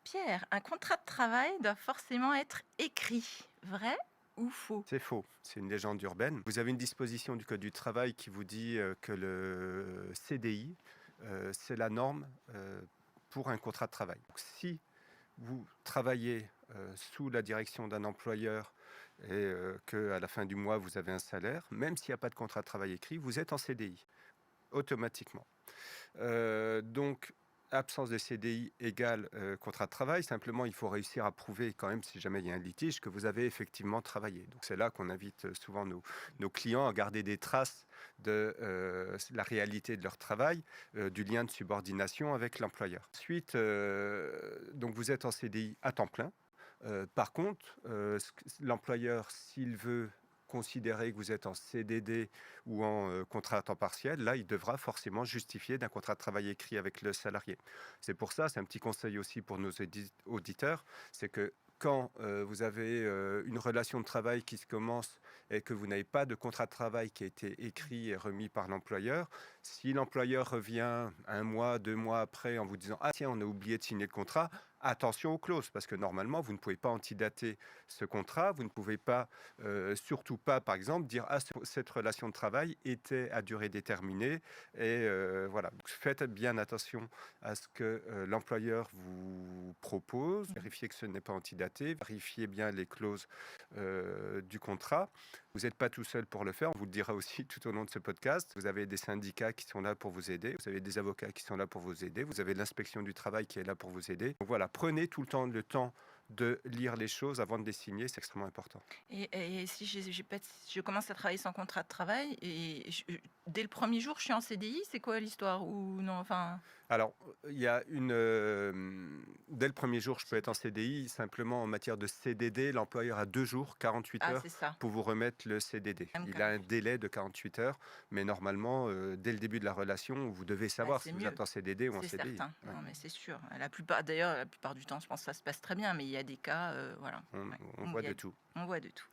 Pierre, un contrat de travail doit forcément être écrit. Vrai ou faux? C'est faux, c'est une légende urbaine. Vous avez une disposition du code du travail qui vous dit que le CDI, c'est la norme pour un contrat de travail. Donc, si vous travaillez sous la direction d'un employeur et qu'à la fin du mois, vous avez un salaire, même s'il n'y a pas de contrat de travail écrit, vous êtes en CDI automatiquement. Donc, absence de CDI égale contrat de travail. Simplement, il faut réussir à prouver quand même, si jamais il y a un litige, que vous avez effectivement travaillé. Donc, c'est là qu'on invite souvent nos clients à garder des traces de la réalité de leur travail, du lien de subordination avec l'employeur. Ensuite, donc vous êtes en CDI à temps plein. Par contre, l'employeur, s'il veut considérer que vous êtes en CDD ou en contrat à temps partiel, là, il devra forcément justifier d'un contrat de travail écrit avec le salarié. C'est pour ça, c'est un petit conseil aussi pour nos auditeurs, c'est que quand vous avez une relation de travail qui se commence et que vous n'avez pas de contrat de travail qui a été écrit et remis par l'employeur, si l'employeur revient un mois, 2 mois après en vous disant «Ah tiens, on a oublié de signer le contrat», attention aux clauses, parce que normalement, vous ne pouvez pas antidater ce contrat, vous ne pouvez pas, surtout pas, par exemple, dire ah cette relation de travail était à durée déterminée et voilà. Donc, faites bien attention à ce que l'employeur vous propose, Mmh. vérifiez que ce n'est pas antidaté, vérifiez bien les clauses du contrat. Vous n'êtes pas tout seul pour le faire, on vous le dira aussi tout au long de ce podcast. Vous avez des syndicats qui sont là pour vous aider, vous avez des avocats qui sont là pour vous aider, vous avez l'inspection du travail qui est là pour vous aider. Donc voilà, prenez tout le temps de lire les choses avant de les signer, c'est extrêmement important. Et si j'ai pas je commence à travailler sans contrat de travail et dès le premier jour, je suis en CDI, c'est quoi l'histoire? Ou non, enfin, Alors, il y a dès le premier jour, je peux c'est être en CDI. Simplement, en matière de CDD, l'employeur a 2 jours, 48 ah, heures c'est ça, pour vous remettre le CDD. même Il a un 48. délai de 48 heures, mais normalement, dès le début de la relation, vous devez Bah, savoir c'est si vous mieux, êtes en CDD ou en c'est CDI. certain. Ouais. Non, mais c'est sûr. La plupart du temps, je pense que ça se passe très bien, mais il y a des cas, voilà, On ouais, on où voit il y a de tout. on voit de tout.